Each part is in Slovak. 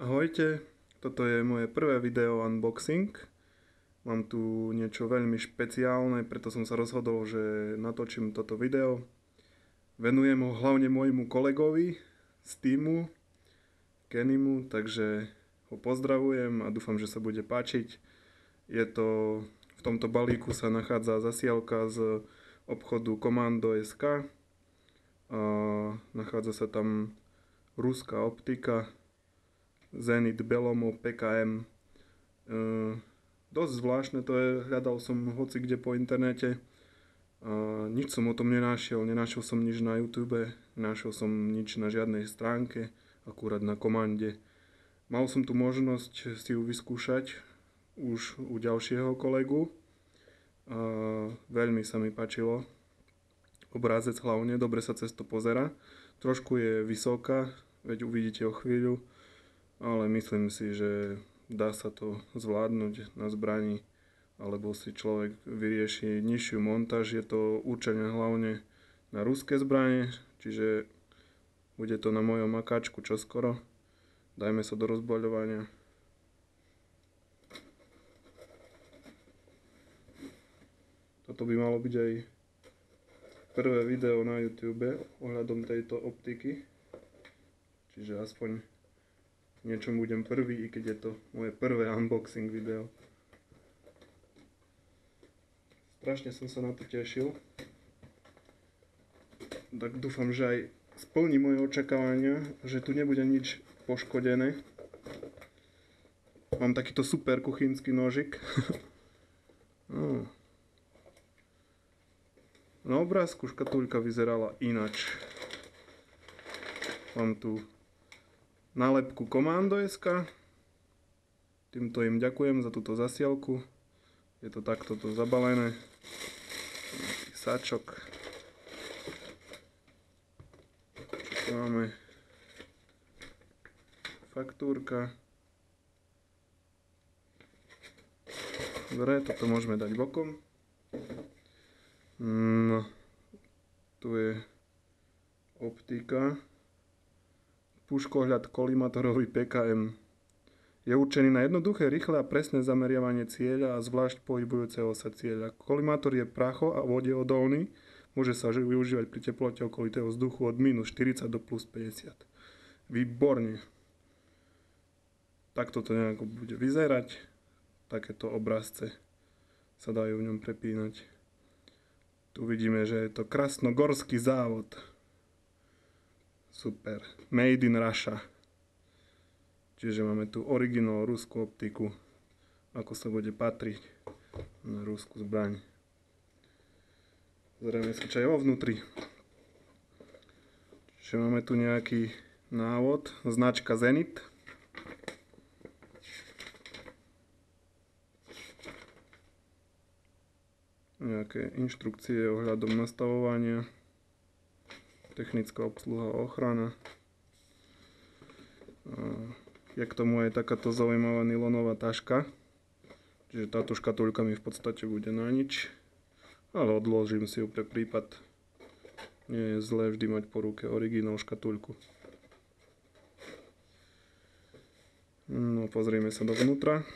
Ahojte, toto je moje prvé video unboxing. Mám tu niečo veľmi špeciálne, preto som sa rozhodol, že natočím toto video. Venujem ho hlavne môjmu kolegovi z týmu, Kennymu, takže ho pozdravujem a dúfam, že sa bude páčiť. V tomto balíku sa nachádza zasielka z obchodu Komando.sk. Nachádza sa tam ruská optika Zenit Belomo PKM. Dosť zvláštne to je, hľadal som hoci kde po internete. Nič som o tom nenašiel som nič na YouTube, nenašiel som nič na žiadnej stránke, akurát na Komande. Mal som tu možnosť si ju vyskúšať už u ďalšieho kolegu. Veľmi sa mi páčilo. Obrázec hlavne, dobre sa cez to pozerá. Trošku je vysoká, veď uvidíte o chvíľu, ale myslím si, že dá sa to zvládnuť na zbrani, alebo si človek vyrieši nižšiu montáž. Je to určené hlavne na ruské zbrane, čiže bude to na mojom akáčku čoskoro. Dajme sa do rozbaľovania. Toto by malo byť aj prvé video na YouTube ohľadom tejto optiky, čiže aspoň niečom budem prvý, i keď je to moje prvé unboxing video. Strašne som sa na to tešil. Tak dúfam, že aj splní moje očakávania, že tu nebude nič poškodené. Mám takýto super kuchynský nožik. Na obrázku škatuľka vyzerala inač. Mám tu nálepku Komando.sk. Týmto im ďakujem za túto zasielku. Je to takto zabalené. Sáčok. Tu máme faktúrka. Dobre, toto môžeme dať bokom. No, tu je optika. Puškohľad kolimátorový PKM. Je určený na jednoduché, rýchle a presné zameriavanie cieľa a zvlášť pohybujúceho sa cieľa. Kolimátor je pracho a vodeodolný. Môže sa využívať pri teplote okolitého vzduchu od -40 do +50. Výborne. Takto to nejako bude vyzerať. Takéto obrazce sa dajú v ňom prepínať. Tu vidíme, že je to krasnogorský závod. Super. Made in Russia. Čiže máme tu originál ruskú optiku. Ako sa bude patriť na ruskú zbraň. Zrejme sa čo je vo vnútri. Čiže máme tu nejaký návod. Značka Zenit. Nejaké inštrukcie ohľadom nastavovania. Technická obsluha a ochrana. Je k tomu aj takáto zaujímavá nylonová taška. Čiže táto škatuľka mi v podstate bude na nič. Ale odložím si ju pre prípad. Nie je zlé vždy mať po ruke originál škatuľku. No, pozrieme sa dovnútra.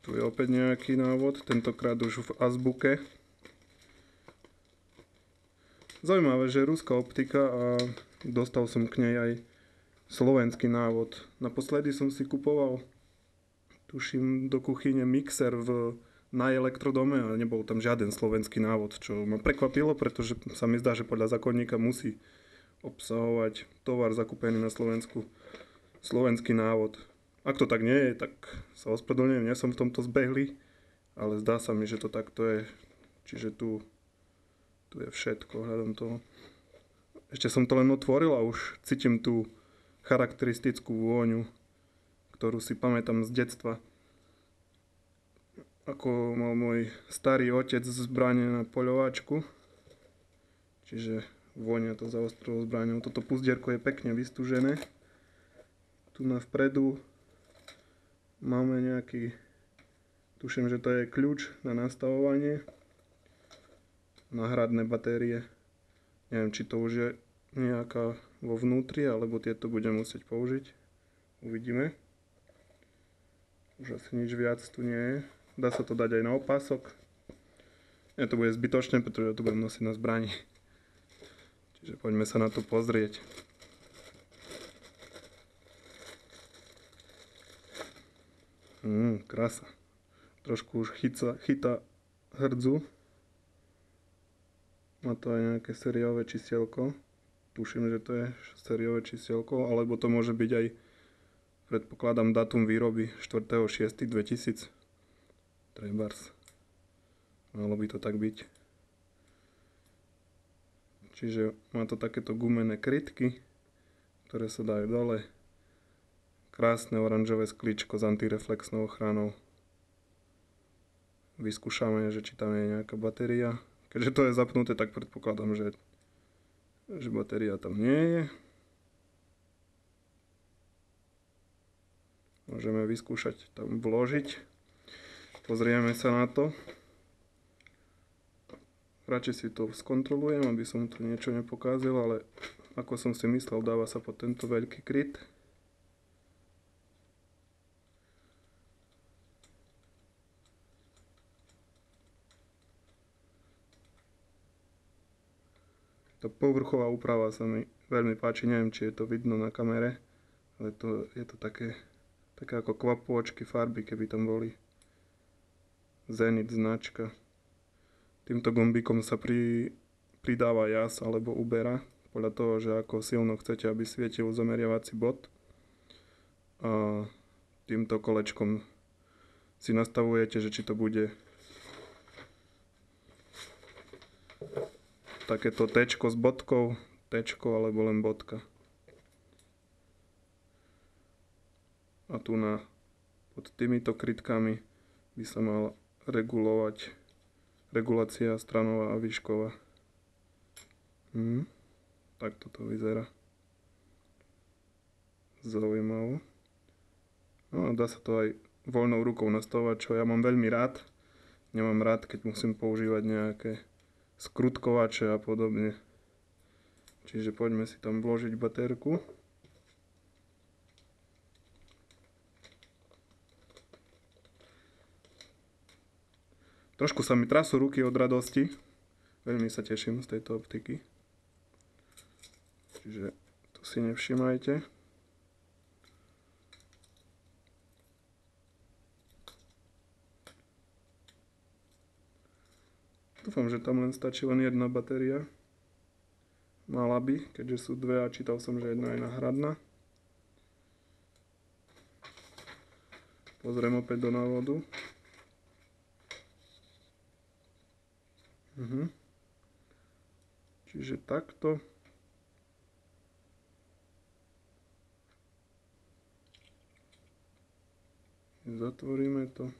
Tu je opäť nejaký návod, tentokrát už v azbuke. Zaujímavé, že je ruská optika a dostal som k nej aj slovenský návod. Naposledy som si kupoval, tuším, do kuchyne mixer na elektrodome a nebol tam žiaden slovenský návod, čo ma prekvapilo, pretože sa mi zdá, že podľa zákonníka musí obsahovať tovar zakúpený na Slovensku slovenský návod. Ak to tak nie je, tak sa ospravedlňujem, nie som v tomto zbehlý, ale zdá sa mi, že to takto je. Čiže tu je všetko hľadom toho. Ešte som to len otvoril a už cítim tú charakteristickú vôňu, ktorú si pamätám z detstva. Ako mal môj starý otec zbrane na poľovačku. Čiže vôňa to zaostrilo zbraňou. Toto puzdierko je pekne vystúžené. Tu na vpredu máme nejaký, tuším, že to je kľúč na nastavovanie. Náhradné batérie. Neviem, či to už je nejaká vo vnútri, alebo tieto budem musieť použiť. Uvidíme. Už asi nič viac tu nie je. Dá sa to dať aj na opások. Nie, to bude zbytočné, pretože to budem nosiť na zbrani. Čiže poďme sa na to pozrieť. Krása. Trošku už chytá hrdzu. Má to aj nejaké sériové čísielko. Tuším, že to je sériové čísielko, alebo to môže byť aj, predpokladám, dátum výroby 4.6.2000. Trebárs. Malo by to tak byť. Čiže má to takéto gumené krytky, ktoré sa dajú dole. Krásne oranžové sklíčko s antireflexnou ochranou. Vyskúšame, že či tam je nejaká batéria. Keďže to je zapnuté, tak predpokladám, že batéria tam nie je. Môžeme vyskúšať tam vložiť. Pozrieme sa na to. Radšej si to skontrolujem, aby som tu niečo nepokázil, ale ako som si myslel, dáva sa pod tento veľký kryt. Tá povrchová úprava sa mi veľmi páči, neviem, či je to vidno na kamere, ale je to také ako kvapôčky farby, keby tam boli. Zenit značka. Týmto gombíkom sa pridáva jas alebo ubera, podľa toho, že ako silno chcete, aby svietil zameriavací bod. A týmto kolečkom si nastavujete, že či to bude takéto T-čko s bodkou, T-čko alebo len bodka. A tu pod týmito krytkami by sa mal regulovať regulácia stranová a výšková. Tak toto vyzerá. Zaujímavé. No a dá sa to aj voľnou rukou nastavovať, čo ja mám veľmi rád. Nemám rád, keď musím používať nejaké skrutkovače a podobne. Čiže poďme si tam vložiť batérku. Trošku sa mi trasú ruky od radosti. Veľmi sa teším z tejto optiky. Čiže to si nevšimajte. Dúfam, že tam len stačí len jedna batéria. Mala by, keďže sú dve a čítal som, že jedna je náhradná. Pozriem opäť do návodu. Čiže takto. Zatvoríme to.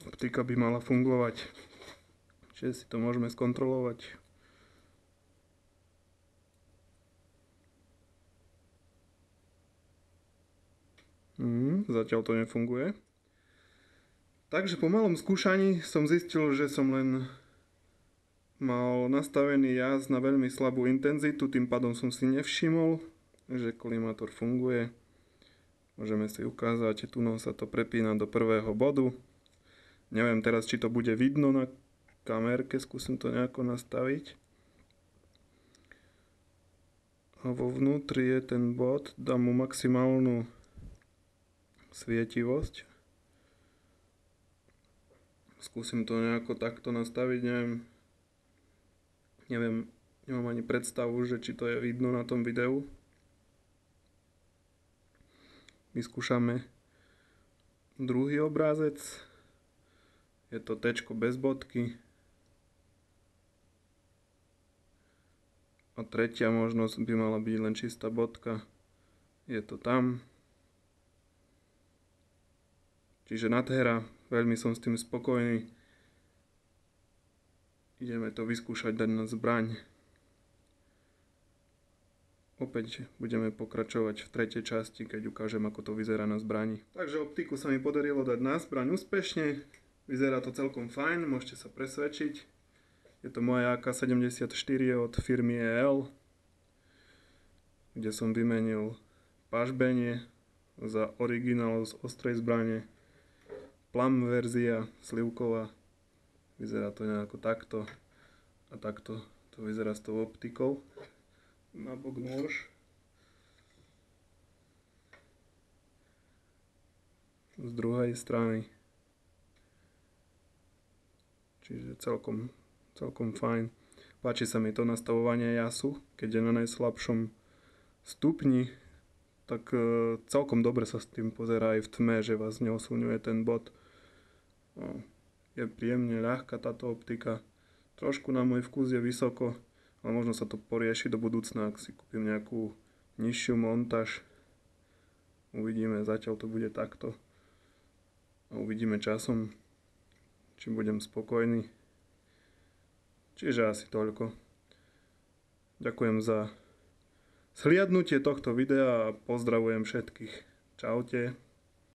Optika by mala fungovať. Čiže si to môžeme skontrolovať. Zatiaľ to nefunguje. Takže po malom skúšaní som zistil, že som len mal nastavený jas na veľmi slabú intenzitu, tým pádom som si nevšimol, že kolimátor funguje. Môžeme si ukázať, tu sa to prepína do prvého bodu. Neviem teraz, či to bude vidno na kamerke, skúsim to nejako nastaviť. A vo vnútri je ten bod, dám mu maximálnu svietivosť. Skúsim to nejako takto nastaviť, neviem, nemám ani predstavu, že či to je vidno na tom videu. Vyskúšame druhý obrázec. Je to T-čko bez bodky. A tretia možnosť by mala byť len čistá bodka. Je to tam. Čiže nádhera, veľmi som s tým spokojný. Ideme to vyskúšať dať na zbraň. Opäť budeme pokračovať v tretej časti, keď ukážem, ako to vyzerá na zbrani. Takže optiku sa mi podarilo dať na zbraň úspešne. Vyzerá to celkom fajn, môžete sa presvedčiť. Je to moja AK-74 od firmy EL, kde som vymenil pažbenie za originál z ostrej zbrane. Plum verzia, slivková. Vyzerá to nejako takto. A takto to vyzerá s tou optikou. Nabok nôž. Z druhej strany. Čiže celkom fajn. Páči sa mi to nastavovanie jasu, keď je na najslabšom stupni, tak celkom dobre sa s tým pozerá aj v tme, že vás neoslňuje ten bod. Je príjemne ľahká táto optika. Trošku na môj vkus je vysoko, ale možno sa to porieši do budúcna, ak si kúpim nejakú nižšiu montáž. Uvidíme, zatiaľ to bude takto. A uvidíme časom, či budem spokojný. Čiže asi toľko. Ďakujem za zhliadnutie tohto videa a pozdravujem všetkých. Čaute.